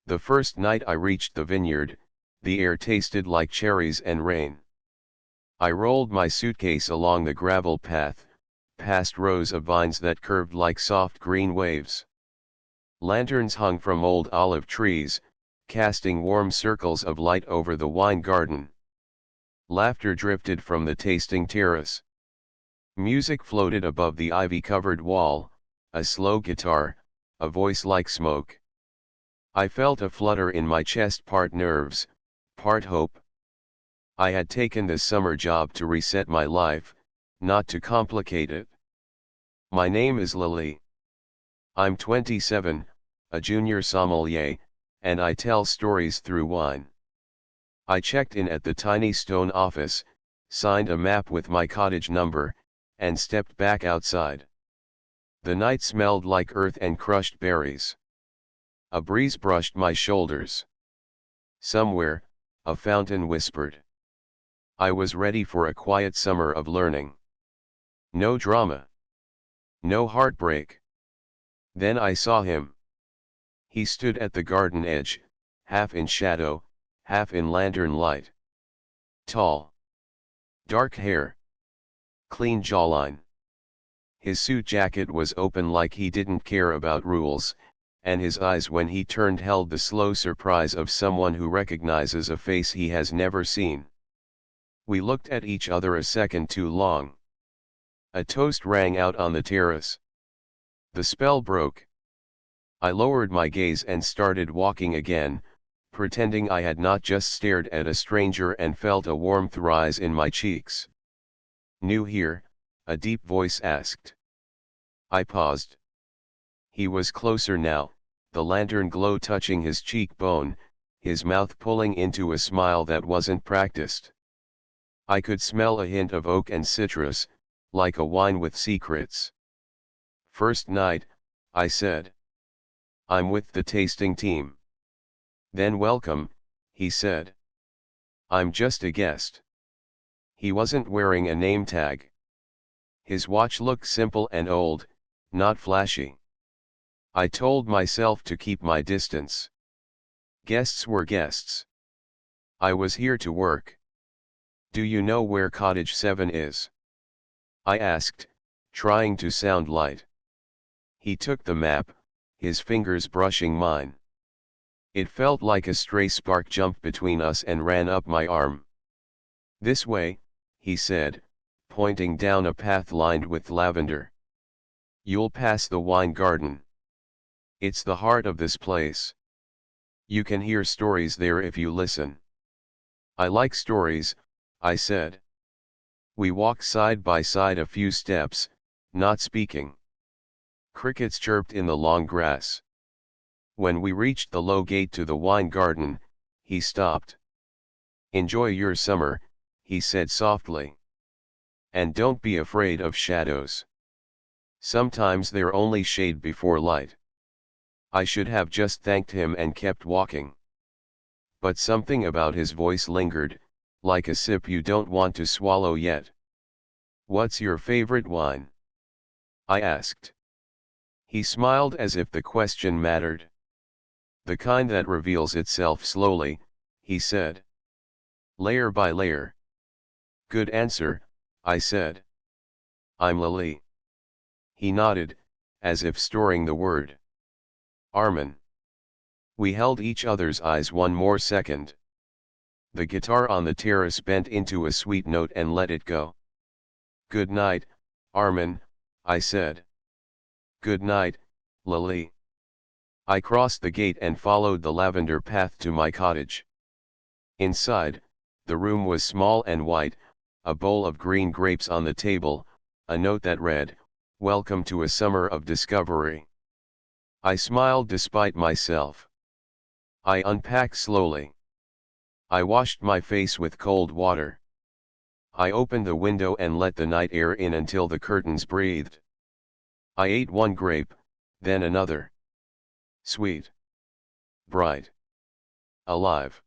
The first night I reached the vineyard, the air tasted like cherries and rain. I rolled my suitcase along the gravel path, past rows of vines that curved like soft green waves. Lanterns hung from old olive trees, casting warm circles of light over the wine garden. Laughter drifted from the tasting terrace. Music floated above the ivy-covered wall, a slow guitar, a voice like smoke. I felt a flutter in my chest, part nerves, part hope. I had taken this summer job to reset my life, not to complicate it. My name is Lily. I'm 27, a junior sommelier, and I tell stories through wine. I checked in at the tiny stone office, signed a map with my cottage number, and stepped back outside. The night smelled like earth and crushed berries. A breeze brushed my shoulders. Somewhere, a fountain whispered. I was ready for a quiet summer of learning. No drama. No heartbreak. Then I saw him. He stood at the garden edge, half in shadow, half in lantern light. Tall. Dark hair. Clean jawline. His suit jacket was open like he didn't care about rules, and his eyes when he turned held the slow surprise of someone who recognizes a face he has never seen. We looked at each other a second too long. A toast rang out on the terrace. The spell broke. I lowered my gaze and started walking again, pretending I had not just stared at a stranger and felt a warmth rise in my cheeks. "New here?" a deep voice asked. I paused. He was closer now, the lantern glow touching his cheekbone, his mouth pulling into a smile that wasn't practiced. I could smell a hint of oak and citrus, like a wine with secrets. "First night," I said. "I'm with the tasting team." "Then welcome," he said. "I'm just a guest." He wasn't wearing a name tag. His watch looked simple and old, not flashy. I told myself to keep my distance. Guests were guests. I was here to work. "Do you know where Cottage 7 is?" I asked, trying to sound light. He took the map, his fingers brushing mine. It felt like a stray spark jumped between us and ran up my arm. "This way," he said, pointing down a path lined with lavender. "You'll pass the wine garden. It's the heart of this place. You can hear stories there if you listen." "I like stories," I said. We walked side by side a few steps, not speaking. Crickets chirped in the long grass. When we reached the low gate to the wine garden, he stopped. "Enjoy your summer," he said softly. "And don't be afraid of shadows. Sometimes they're only shade before light." I should have just thanked him and kept walking. But something about his voice lingered, like a sip you don't want to swallow yet. "What's your favorite wine?" I asked. He smiled as if the question mattered. "The kind that reveals itself slowly," he said. "Layer by layer." "Good answer," I said. "I'm Lily." He nodded, as if storing the word. "Armin." We held each other's eyes one more second. The guitar on the terrace bent into a sweet note and let it go. "Good night, Armin," I said. "Good night, Lily." I crossed the gate and followed the lavender path to my cottage. Inside, the room was small and white, a bowl of green grapes on the table, a note that read, "Welcome to a summer of discovery." I smiled despite myself. I unpacked slowly. I washed my face with cold water. I opened the window and let the night air in until the curtains breathed. I ate one grape, then another. Sweet. Bright. Alive.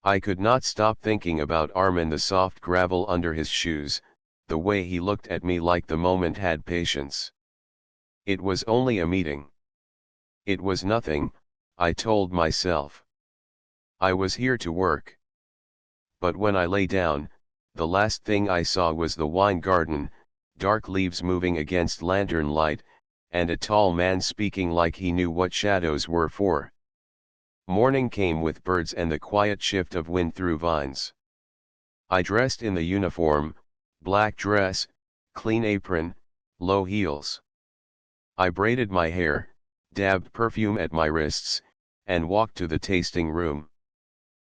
I could not stop thinking about Armin, the soft gravel under his shoes, the way he looked at me like the moment had patience. It was only a meeting. It was nothing, I told myself. I was here to work. But when I lay down, the last thing I saw was the wine garden, dark leaves moving against lantern light, and a tall man speaking like he knew what shadows were for. Morning came with birds and the quiet shift of wind through vines. I dressed in the uniform, black dress, clean apron, low heels. I braided my hair, dabbed perfume at my wrists, and walked to the tasting room.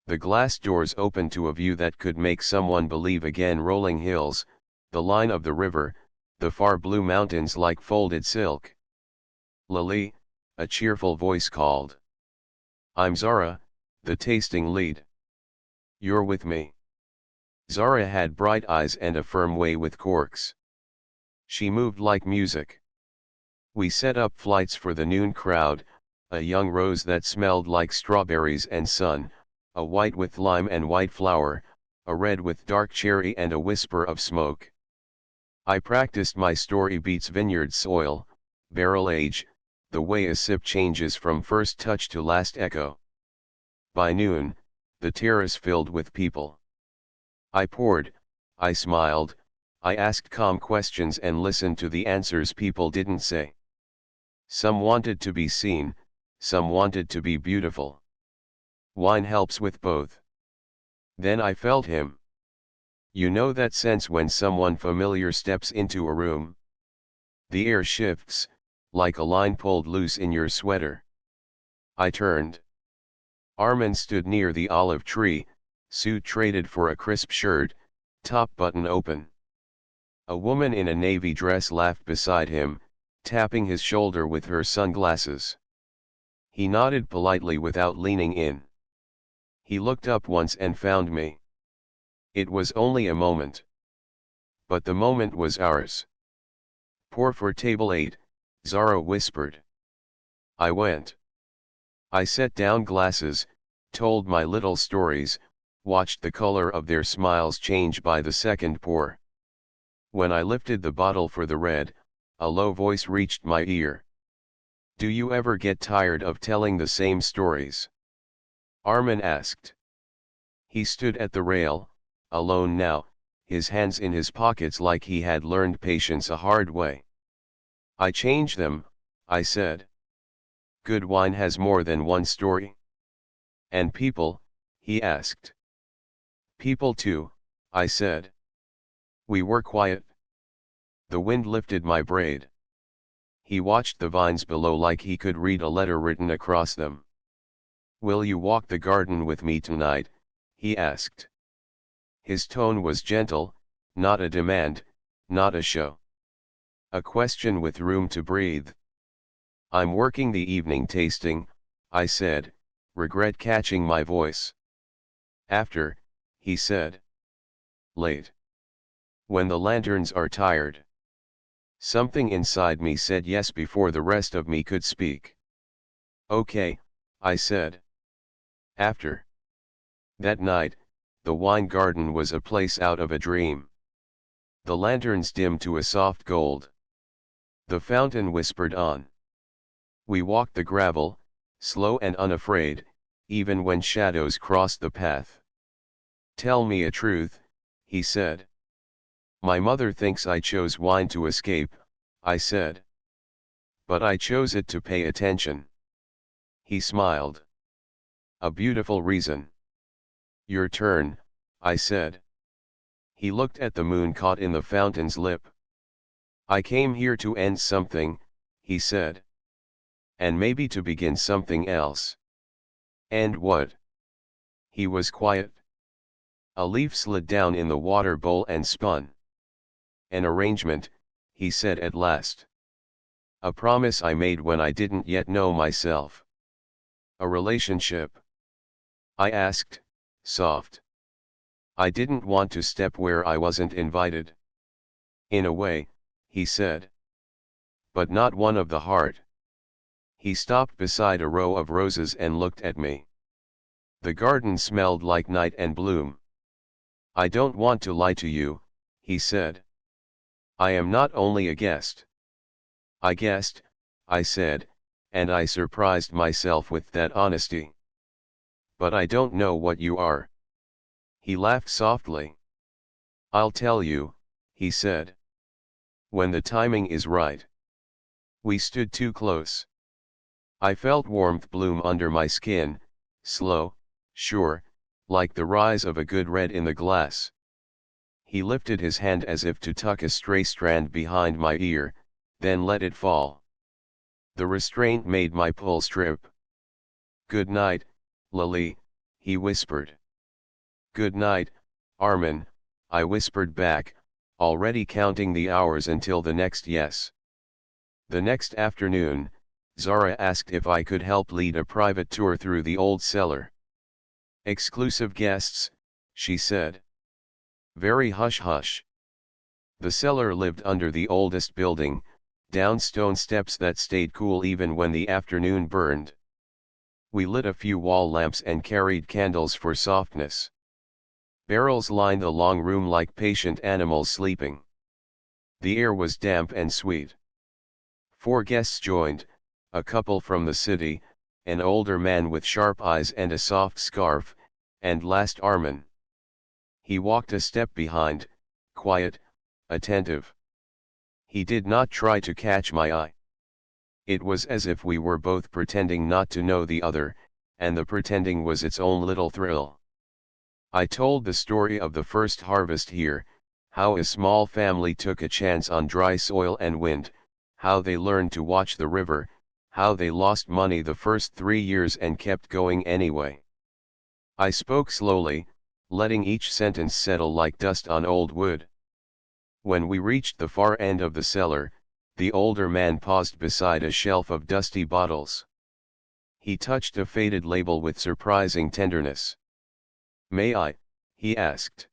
The glass doors opened to a view that could make someone believe again: rolling hills, the line of the river, the far blue mountains like folded silk. "Lily," a cheerful voice called. "I'm Zara, the tasting lead. You're with me." Zara had bright eyes and a firm way with corks. She moved like music. We set up flights for the noon crowd, a young rose that smelled like strawberries and sun, a white with lime and white flower, a red with dark cherry and a whisper of smoke. I practiced my story beats: vineyard soil, barrel age, the way a sip changes from first touch to last echo. By noon, the terrace filled with people. I poured, I smiled, I asked calm questions and listened to the answers people didn't say. Some wanted to be seen, some wanted to be beautiful. Wine helps with both. Then I felt him. You know that sense when someone familiar steps into a room? The air shifts, like a line pulled loose in your sweater. I turned. Armin stood near the olive tree, suit traded for a crisp shirt, top button open. A woman in a navy dress laughed beside him, tapping his shoulder with her sunglasses. He nodded politely without leaning in. He looked up once and found me. It was only a moment. But the moment was ours. "Pour for table 8, Zara whispered. I went. I set down glasses, told my little stories, watched the color of their smiles change by the second pour. When I lifted the bottle for the red, a low voice reached my ear. "Do you ever get tired of telling the same stories?" Armin asked. He stood at the rail, alone now, his hands in his pockets like he had learned patience a hard way. "I change them," I said. "Good wine has more than one story." "And people?" he asked. "People too," I said. We were quiet. The wind lifted my braid. He watched the vines below like he could read a letter written across them. "Will you walk the garden with me tonight?" he asked. His tone was gentle, not a demand, not a show. A question with room to breathe. "I'm working the evening tasting," I said, regret catching my voice. "After," he said. "Late. When the lanterns are tired." Something inside me said yes before the rest of me could speak. "Okay," I said. "After." That night, the wine garden was a place out of a dream. The lanterns dimmed to a soft gold. The fountain whispered on. We walked the gravel, slow and unafraid, even when shadows crossed the path. "Tell me a truth," he said. "My mother thinks I chose wine to escape," I said. "But I chose it to pay attention." He smiled. "A beautiful reason." "Your turn," I said. He looked at the moon caught in the fountain's lip. "I came here to end something," he said. "And maybe to begin something else." "And what?" He was quiet. A leaf slid down in the water bowl and spun. "An arrangement," he said at last. "A promise I made when I didn't yet know myself." "A relationship?" I asked, soft. I didn't want to step where I wasn't invited. "In a way," he said. "But not one of the heart." He stopped beside a row of roses and looked at me. The garden smelled like night and bloom. "I don't want to lie to you," he said. "I am not only a guest." "I guessed," I said, and I surprised myself with that honesty. But I don't know what you are. He laughed softly. I'll tell you, he said. When the timing is right. We stood too close. I felt warmth bloom under my skin, slow, sure, like the rise of a good red in the glass. He lifted his hand as if to tuck a stray strand behind my ear, then let it fall. The restraint made my pulse trip. Good night, Lily, he whispered. Good night, Armin, I whispered back, already counting the hours until the next yes. The next afternoon, Zara asked if I could help lead a private tour through the old cellar. Exclusive guests, she said. Very hush-hush. The cellar lived under the oldest building, down stone steps that stayed cool even when the afternoon burned. We lit a few wall lamps and carried candles for softness. Barrels lined the long room like patient animals sleeping. The air was damp and sweet. 4 guests joined, a couple from the city, an older man with sharp eyes and a soft scarf, and last Armin. He walked a step behind, quiet, attentive. He did not try to catch my eye. It was as if we were both pretending not to know the other, and the pretending was its own little thrill. I told the story of the first harvest here, how a small family took a chance on dry soil and wind, how they learned to watch the river, how they lost money the first 3 years and kept going anyway. I spoke slowly, letting each sentence settle like dust on old wood. When we reached the far end of the cellar, the older man paused beside a shelf of dusty bottles. He touched a faded label with surprising tenderness. May I? He asked.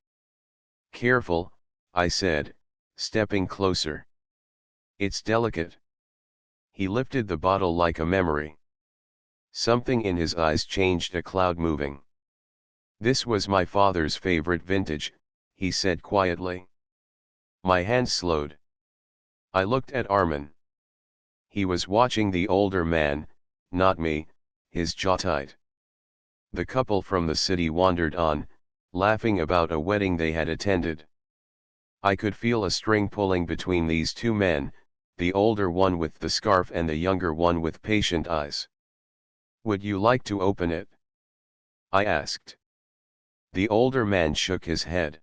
Careful, I said, stepping closer. It's delicate. He lifted the bottle like a memory. Something in his eyes changed, a cloud moving. This was my father's favorite vintage, he said quietly. My hand slowed. I looked at Armin. He was watching the older man, not me, his jaw tight. The couple from the city wandered on, laughing about a wedding they had attended. I could feel a string pulling between these 2 men, the older one with the scarf and the younger one with patient eyes. Would you like to open it? I asked. The older man shook his head.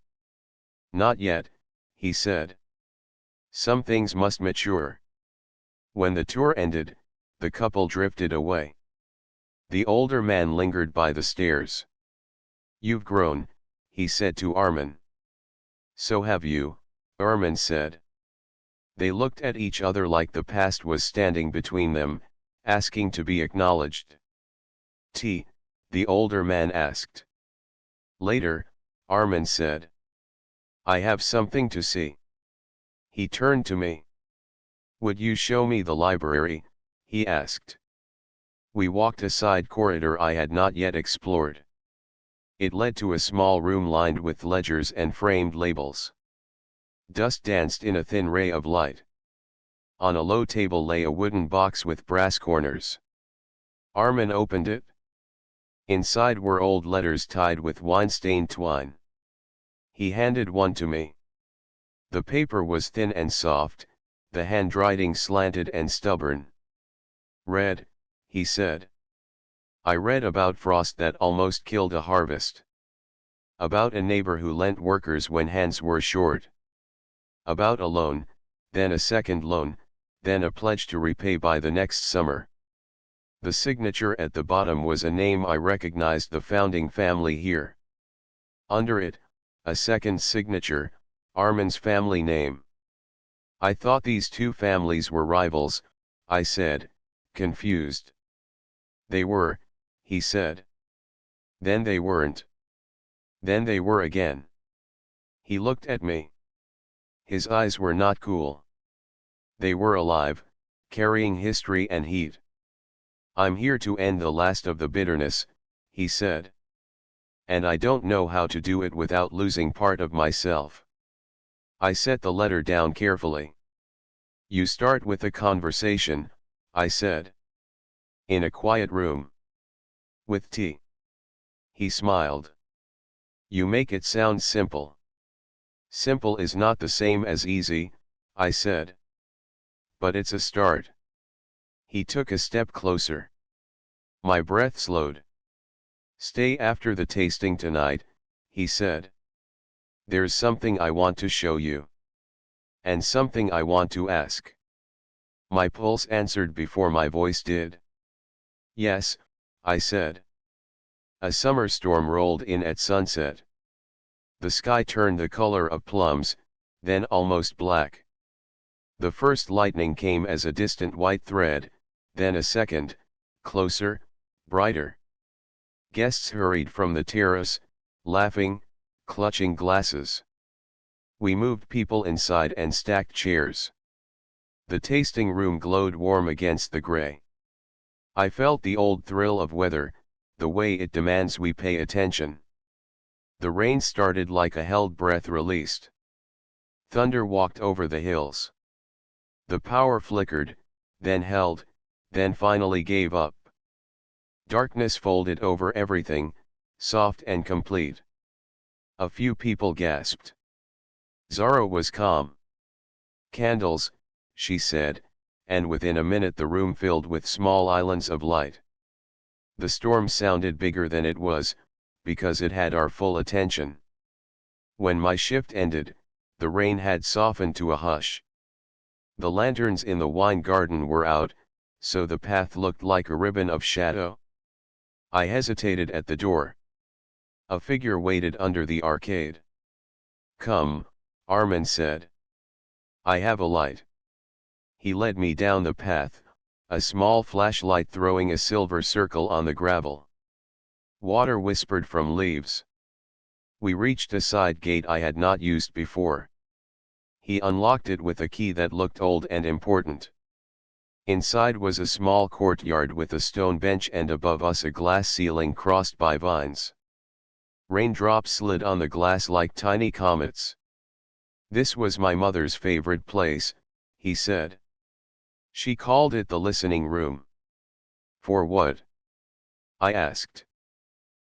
Not yet, he said. Some things must mature. When the tour ended, the couple drifted away. The older man lingered by the stairs. You've grown, he said to Armin. So have you, Armin said. They looked at each other like the past was standing between them, asking to be acknowledged. Tea, the older man asked. Later, Armin said. I have something to see. He turned to me. Would you show me the library? He asked. We walked a side corridor I had not yet explored. It led to a small room lined with ledgers and framed labels. Dust danced in a thin ray of light. On a low table lay a wooden box with brass corners. Armin opened it. Inside were old letters tied with wine-stained twine. He handed one to me. The paper was thin and soft, the handwriting slanted and stubborn. Read, he said. I read about frost that almost killed a harvest. About a neighbor who lent workers when hands were short. About a loan, then a second loan, then a pledge to repay by the next summer. The signature at the bottom was a name I recognized, the founding family here. Under it, a second signature, Armin's family name. I thought these 2 families were rivals, I said, confused. They were, he said. Then they weren't. Then they were again. He looked at me. His eyes were not cool. They were alive, carrying history and heat. I'm here to end the last of the bitterness, he said. And I don't know how to do it without losing part of myself. I set the letter down carefully. You start with a conversation, I said. In a quiet room. With tea. He smiled. You make it sound simple. Simple is not the same as easy, I said. But it's a start. He took a step closer. My breath slowed. Stay after the tasting tonight, he said. There's something I want to show you. And something I want to ask. My pulse answered before my voice did. Yes, I said. A summer storm rolled in at sunset. The sky turned the color of plums, then almost black. The first lightning came as a distant white thread, then a second, closer, brighter. Guests hurried from the terrace, laughing, clutching glasses. We moved people inside and stacked chairs. The tasting room glowed warm against the gray. I felt the old thrill of weather, the way it demands we pay attention. The rain started like a held breath released. Thunder walked over the hills. The power flickered, then held, then finally gave up. Darkness folded over everything, soft and complete. A few people gasped. Zara was calm. Candles, she said, and within a minute the room filled with small islands of light. The storm sounded bigger than it was, because it had our full attention. When my shift ended, the rain had softened to a hush. The lanterns in the wine garden were out, so the path looked like a ribbon of shadow. I hesitated at the door. A figure waited under the arcade. Come, Armin said. I have a light. He led me down the path, a small flashlight throwing a silver circle on the gravel. Water whispered from leaves. We reached a side gate I had not used before. He unlocked it with a key that looked old and important. Inside was a small courtyard with a stone bench and above us a glass ceiling crossed by vines. Raindrops slid on the glass like tiny comets. This was my mother's favorite place, he said. She called it the listening room. For what? I asked.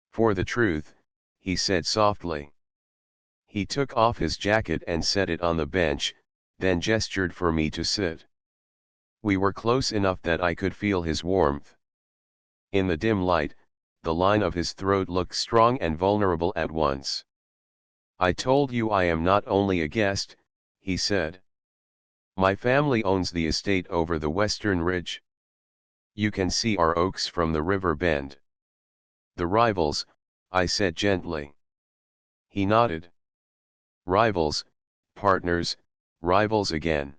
For the truth, he said softly. He took off his jacket and set it on the bench, then gestured for me to sit. We were close enough that I could feel his warmth. In the dim light, the line of his throat looked strong and vulnerable at once. I told you I am not only a guest, he said. My family owns the estate over the western ridge. You can see our oaks from the river bend. The rivals, I said gently. He nodded. Rivals, partners, rivals again.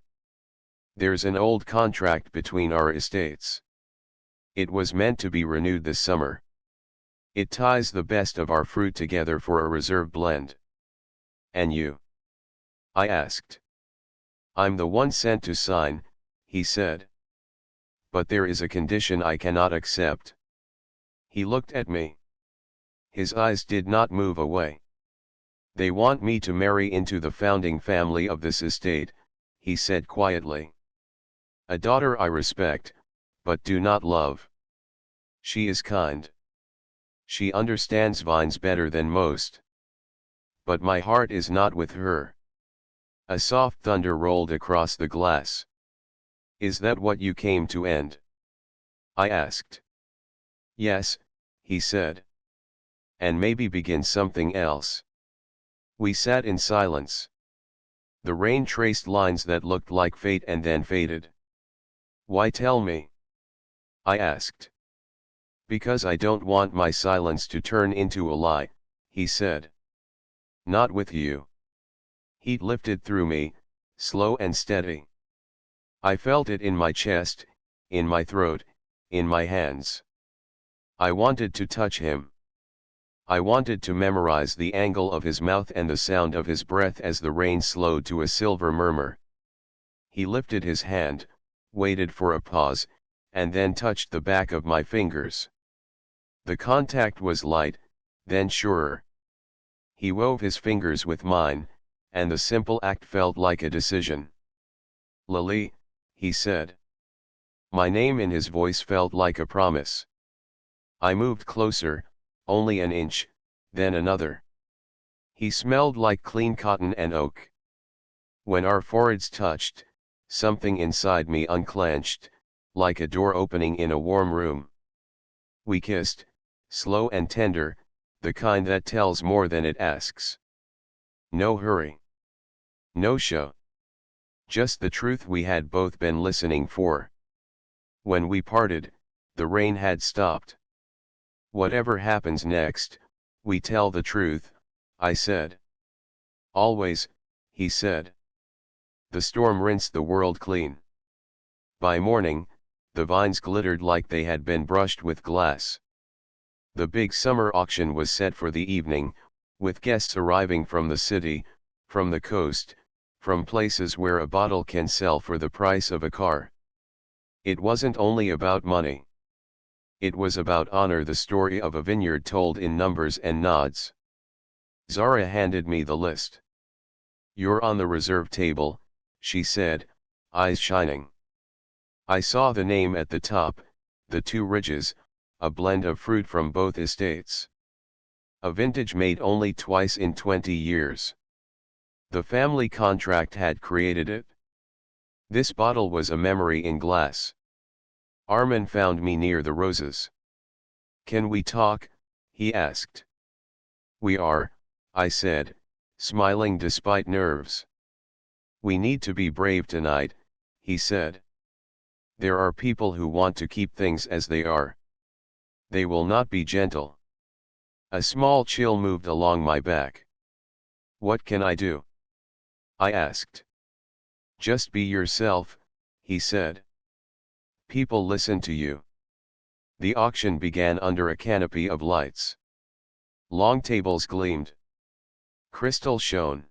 There's an old contract between our estates. It was meant to be renewed this summer. It ties the best of our fruit together for a reserve blend. And you? I asked. I'm the one sent to sign, he said. But there is a condition I cannot accept. He looked at me. His eyes did not move away. They want me to marry into the founding family of this estate, he said quietly. A daughter I respect, but do not love. She is kind. She understands vines better than most. But my heart is not with her. A soft thunder rolled across the glass. Is that what you came to end? I asked. Yes, he said. And maybe begin something else. We sat in silence. The rain traced lines that looked like fate and then faded. Why tell me? I asked. Because I don't want my silence to turn into a lie, he said. Not with you. Heat lifted through me, slow and steady. I felt it in my chest, in my throat, in my hands. I wanted to touch him. I wanted to memorize the angle of his mouth and the sound of his breath as the rain slowed to a silver murmur. He lifted his hand, waited for a pause, and then touched the back of my fingers. The contact was light, then surer. He wove his fingers with mine, and the simple act felt like a decision. Lily, he said. My name in his voice felt like a promise. I moved closer, only an inch, then another. He smelled like clean cotton and oak. When our foreheads touched, something inside me unclenched, like a door opening in a warm room. We kissed, slow and tender, the kind that tells more than it asks. No hurry. No show. Just the truth we had both been listening for. When we parted, the rain had stopped. Whatever happens next, we tell the truth, I said. Always, he said. The storm rinsed the world clean. By morning, the vines glittered like they had been brushed with glass. The big summer auction was set for the evening, with guests arriving from the city, from the coast, from places where a bottle can sell for the price of a car. It wasn't only about money. It was about honor, the story of a vineyard told in numbers and nods. Zara handed me the list. You're on the reserve table, she said, eyes shining. I saw the name at the top, the Two Ridges, a blend of fruit from both estates. A vintage made only twice in 20 years. The family contract had created it. This bottle was a memory in glass. Armin found me near the roses. Can we talk? He asked. We are, I said, smiling despite nerves. We need to be brave tonight, he said. There are people who want to keep things as they are. They will not be gentle. A small chill moved along my back. What can I do? I asked. Just be yourself, he said. People listen to you. The auction began under a canopy of lights. Long tables gleamed. Crystal shone.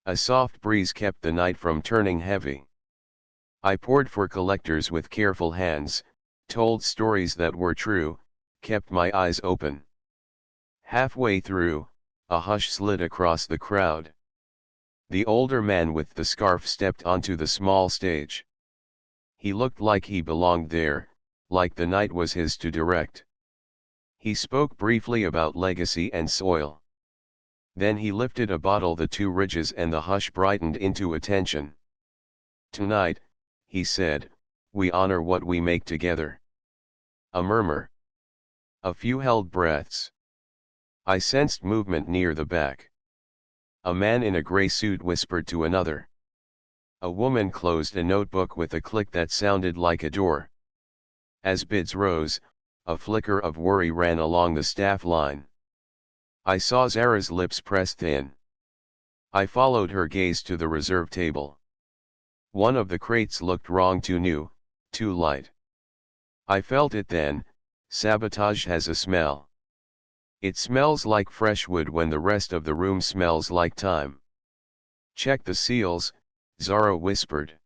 A soft breeze kept the night from turning heavy. I poured for collectors with careful hands, told stories that were true, kept my eyes open. Halfway through, a hush slid across the crowd. The older man with the scarf stepped onto the small stage. He looked like he belonged there, like the night was his to direct. He spoke briefly about legacy and soil. Then he lifted a bottle, the Two Ridges, and the hush brightened into attention. Tonight, he said, we honor what we make together. A murmur. A few held breaths. I sensed movement near the back. A man in a gray suit whispered to another. A woman closed a notebook with a click that sounded like a door. As bids rose, a flicker of worry ran along the staff line. I saw Zara's lips press thin. I followed her gaze to the reserve table. One of the crates looked wrong, too new, too light. I felt it then. Sabotage has a smell. It smells like fresh wood when the rest of the room smells like time. Check the seals, Zara whispered.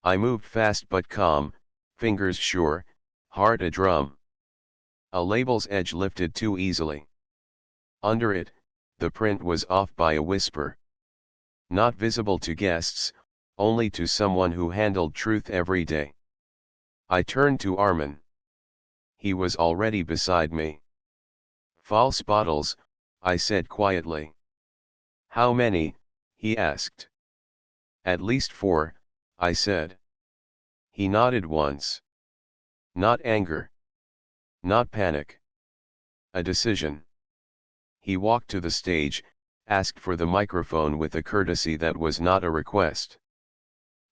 I moved fast but calm, fingers sure, heart a drum. A label's edge lifted too easily. Under it, the print was off by a whisper. Not visible to guests, only to someone who handled truth every day. I turned to Armin. He was already beside me. False bottles, I said quietly. How many? He asked. At least 4, I said. He nodded once. Not anger. Not panic. A decision. He walked to the stage, asked for the microphone with a courtesy that was not a request.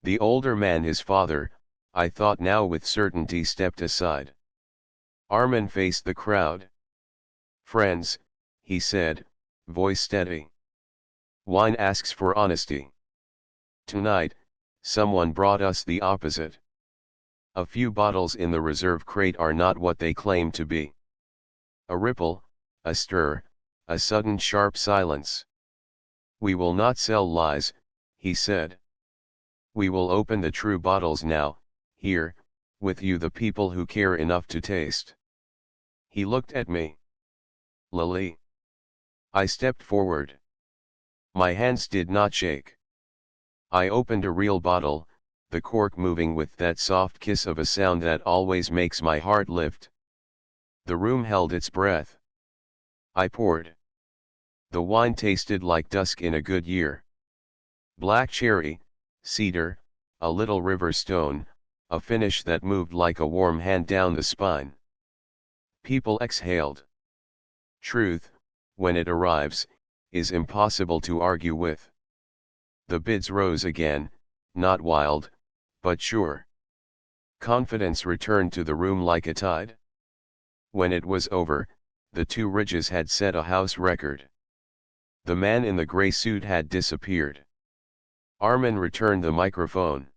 The older man, his father, I thought now with certainty, stepped aside. Armin faced the crowd. Friends, he said, voice steady. Wine asks for honesty. Tonight, someone brought us the opposite. A few bottles in the reserve crate are not what they claim to be. A ripple, a stir, a sudden sharp silence. We will not sell lies, he said. We will open the true bottles now, here, with you, the people who care enough to taste. He looked at me. Lily. I stepped forward. My hands did not shake. I opened a real bottle, the cork moving with that soft kiss of a sound that always makes my heart lift. The room held its breath. I poured. The wine tasted like dusk in a good year. Black cherry, cedar, a little river stone, a finish that moved like a warm hand down the spine. People exhaled. Truth, when it arrives, is impossible to argue with. The bids rose again, not wild, but sure. Confidence returned to the room like a tide. When it was over, the two ridges had set a house record. The man in the gray suit had disappeared. Armin returned the microphone.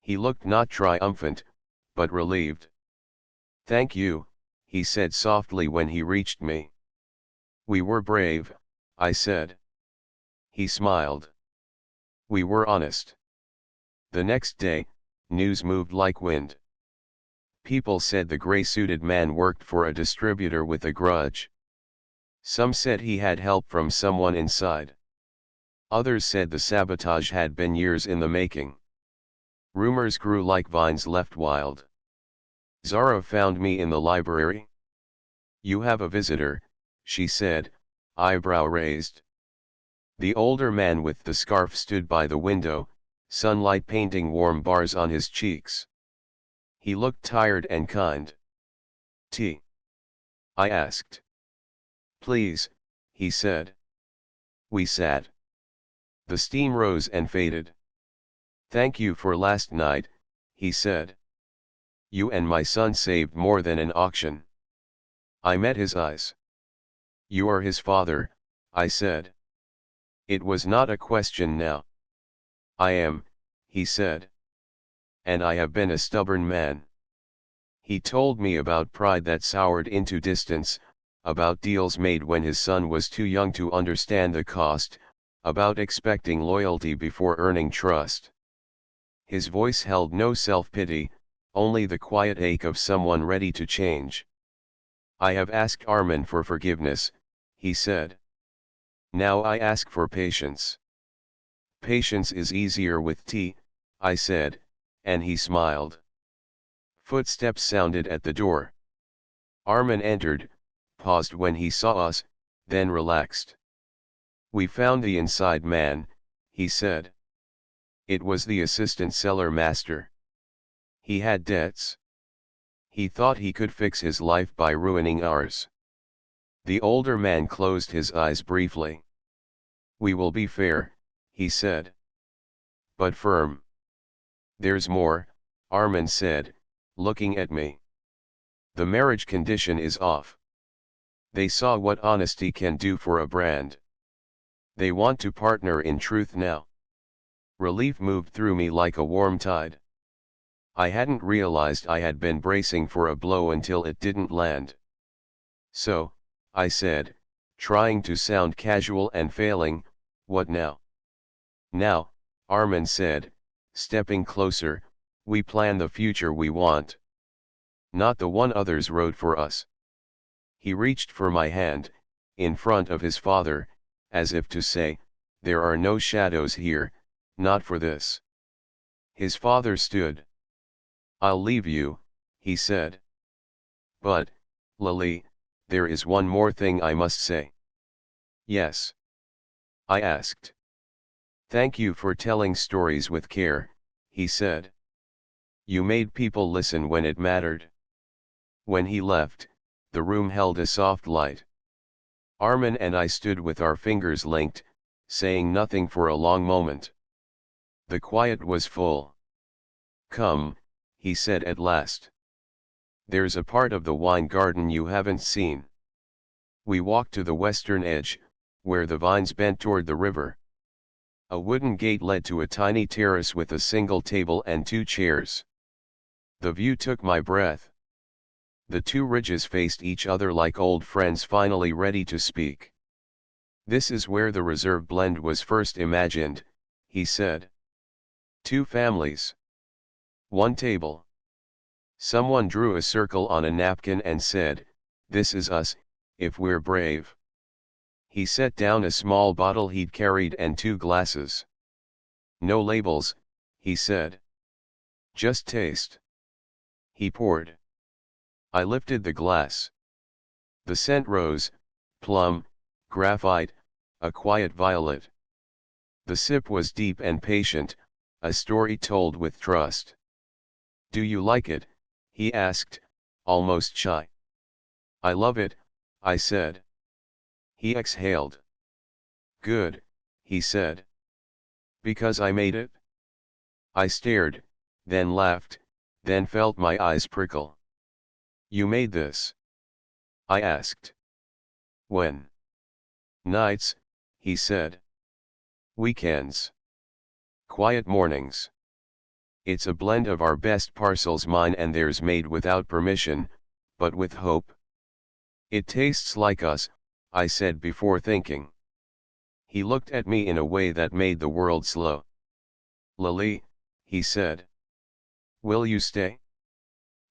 He looked not triumphant, but relieved. "Thank you," he said softly when he reached me. "We were brave," I said. He smiled. "We were honest." The next day, news moved like wind. People said the gray-suited man worked for a distributor with a grudge. Some said he had help from someone inside. Others said the sabotage had been years in the making. Rumors grew like vines left wild. Zara found me in the library. "You have a visitor," she said, eyebrow raised. The older man with the scarf stood by the window, sunlight painting warm bars on his cheeks. He looked tired and kind. "Tea?" I asked. "Please," he said. We sat. The steam rose and faded. "Thank you for last night," he said. "You and my son saved more than an auction." I met his eyes. "You are his father," I said. It was not a question now. "I am," he said. "And I have been a stubborn man." He told me about pride that soured into distance, about deals made when his son was too young to understand the cost, about expecting loyalty before earning trust. His voice held no self-pity, only the quiet ache of someone ready to change. "I have asked Armin for forgiveness," he said. "Now I ask for patience." "Patience is easier with tea," I said, and he smiled. Footsteps sounded at the door. Armin entered, paused when he saw us, then relaxed. "We found the inside man," he said. It was the assistant cellar master. He had debts. He thought he could fix his life by ruining ours. The older man closed his eyes briefly. "We will be fair," he said. "But firm." "There's more," Armin said, looking at me. "The marriage condition is off." They saw what honesty can do for a brand. They want to partner in truth now. Relief moved through me like a warm tide. I hadn't realized I had been bracing for a blow until it didn't land. "So," I said, trying to sound casual and failing, "what now?" "Now," Armin said, stepping closer, "we plan the future we want. Not the one others wrote for us." He reached for my hand, in front of his father, as if to say, "There are no shadows here, not for this." His father stood. "I'll leave you," he said. "But, Lily, there is one more thing I must say." "Yes?" I asked. "Thank you for telling stories with care," he said. "You made people listen when it mattered." When he left, the room held a soft light. Armin and I stood with our fingers linked, saying nothing for a long moment. The quiet was full. "Come," he said at last. "There's a part of the wine garden you haven't seen." We walked to the western edge, where the vines bent toward the river. A wooden gate led to a tiny terrace with a single table and two chairs. The view took my breath. The two ridges faced each other like old friends finally ready to speak. "This is where the reserve blend was first imagined," he said. "Two families. One table." Someone drew a circle on a napkin and said, "This is us, if we're brave." He set down a small bottle he'd carried and two glasses. "No labels," he said. Just taste. He poured. I lifted the glass. The scent rose, plum, graphite, a quiet violet. The sip was deep and patient, a story told with trust. Do you like it? He asked, almost shy. I love it, I said. He exhaled. Good, he said. Because I made it? I stared, then laughed, then felt my eyes prickle. You made this? I asked. When? Nights, he said. Weekends. Quiet mornings. It's a blend of our best parcels, mine and theirs, made without permission, but with hope. It tastes like us, I said before thinking. He looked at me in a way that made the world slow. Lily, he said. Will you stay?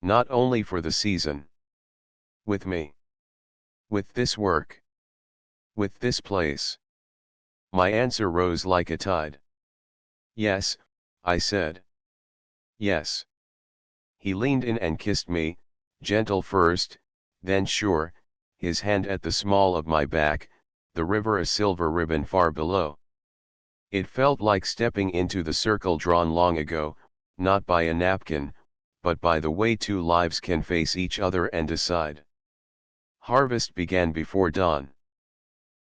Not only for the season. With me. With this work. With this place. My answer rose like a tide. Yes, I said. Yes. He leaned in and kissed me, gentle first, then sure, his hand at the small of my back, the river a silver ribbon far below. It felt like stepping into the circle drawn long ago, not by a napkin, but by the way two lives can face each other and decide. Harvest began before dawn.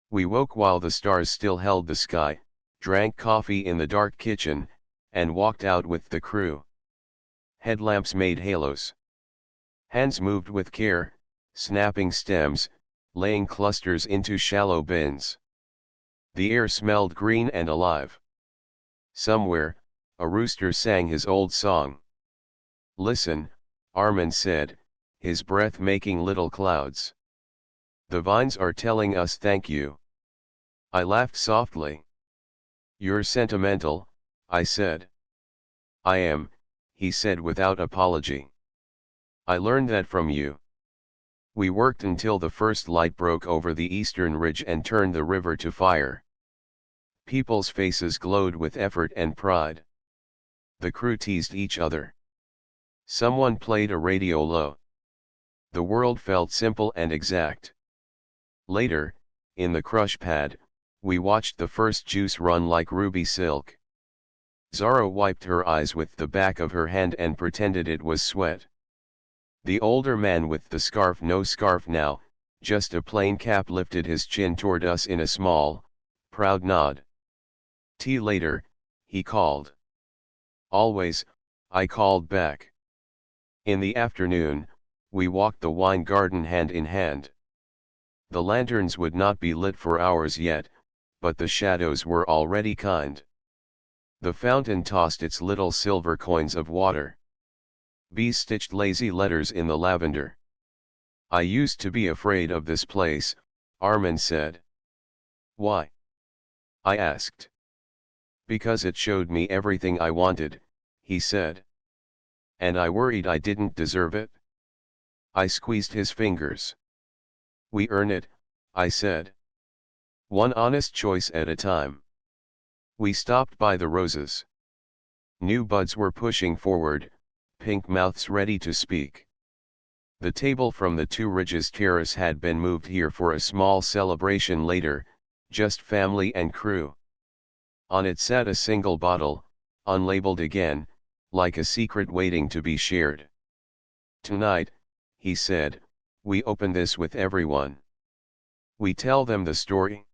We woke while the stars still held the sky, drank coffee in the dark kitchen, and walked out with the crew. Headlamps made halos. Hands moved with care, snapping stems, laying clusters into shallow bins. The air smelled green and alive. Somewhere, a rooster sang his old song. Listen, Armin said, his breath making little clouds. The vines are telling us thank you. I laughed softly. You're sentimental, I said. I am, he said without apology. I learned that from you. We worked until the first light broke over the eastern ridge and turned the river to fire. People's faces glowed with effort and pride. The crew teased each other. Someone played a radio low. The world felt simple and exact. Later, in the crush pad, we watched the first juice run like ruby silk. Zara wiped her eyes with the back of her hand and pretended it was sweat. The older man with the scarf, no scarf now, just a plain cap, lifted his chin toward us in a small, proud nod. Tea later, he called. Always, I called back. In the afternoon, we walked the wine garden hand in hand. The lanterns would not be lit for hours yet, but the shadows were already kind. The fountain tossed its little silver coins of water. Bees stitched lazy letters in the lavender. I used to be afraid of this place, Armin said. Why? I asked. Because it showed me everything I wanted, he said. And I worried I didn't deserve it. I squeezed his fingers. We earn it, I said. One honest choice at a time. We stopped by the roses. New buds were pushing forward, pink mouths ready to speak. The table from the Two Ridges terrace had been moved here for a small celebration later, just family and crew. On it sat a single bottle, unlabeled again, like a secret waiting to be shared. Tonight, he said, we open this with everyone. We tell them the story.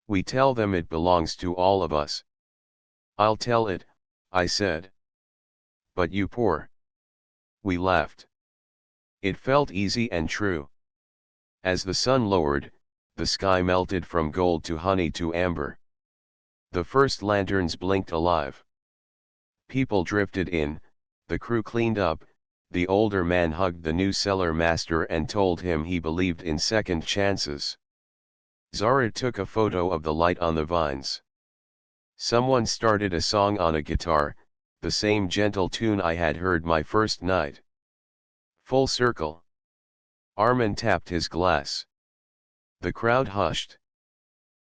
We tell them it belongs to all of us. I'll tell it, I said. But you pour. We laughed. It felt easy and true. As the sun lowered, the sky melted from gold to honey to amber. The first lanterns blinked alive. People drifted in, the crew cleaned up, the older man hugged the new cellar master and told him he believed in second chances. Zara took a photo of the light on the vines. Someone started a song on a guitar, the same gentle tune I had heard my first night. Full circle. Armin tapped his glass. The crowd hushed.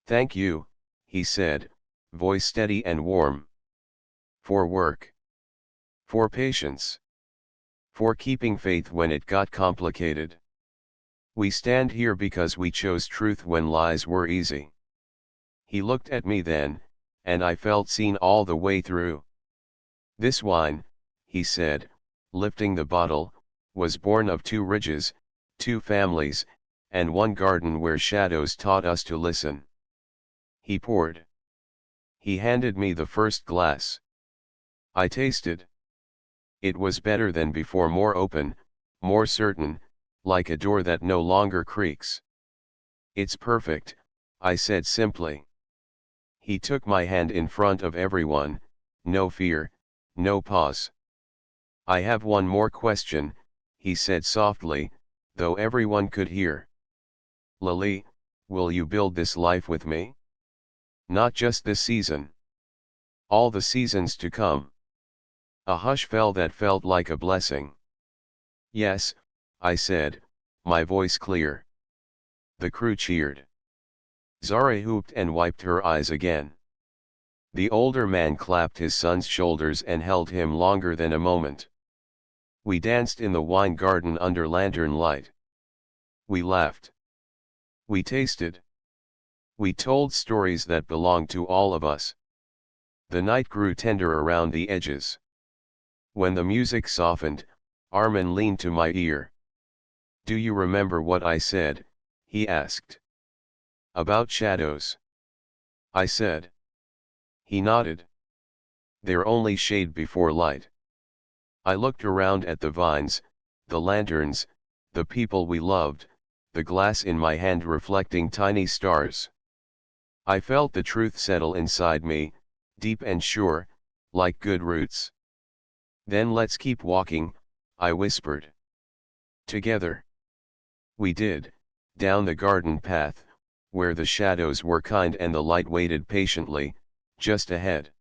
Thank you, he said, voice steady and warm. For work. For patience. For keeping faith when it got complicated. We stand here because we chose truth when lies were easy. He looked at me then, and I felt seen all the way through. This wine, he said, lifting the bottle, was born of 2 ridges, 2 families, and 1 garden where shadows taught us to listen. He poured. He handed me the first glass. I tasted. It was better than before, more open, more certain, like a door that no longer creaks. It's perfect, I said simply. He took my hand in front of everyone, no fear, no pause. I have one more question, he said softly, though everyone could hear. Lily, will you build this life with me? Not just this season. All the seasons to come. A hush fell that felt like a blessing. Yes, I said, my voice clear. The crew cheered. Zara whooped and wiped her eyes again. The older man clapped his son's shoulders and held him longer than a moment. We danced in the wine garden under lantern light. We laughed. We tasted. We told stories that belonged to all of us. The night grew tender around the edges. When the music softened, Armin leaned to my ear. Do you remember what I said? He asked. About shadows. I said. He nodded. They're only shade before light. I looked around at the vines, the lanterns, the people we loved, the glass in my hand reflecting tiny stars. I felt the truth settle inside me, deep and sure, like good roots. Then let's keep walking, I whispered. Together. We did, down the garden path, where the shadows were kind and the light waited patiently, just ahead.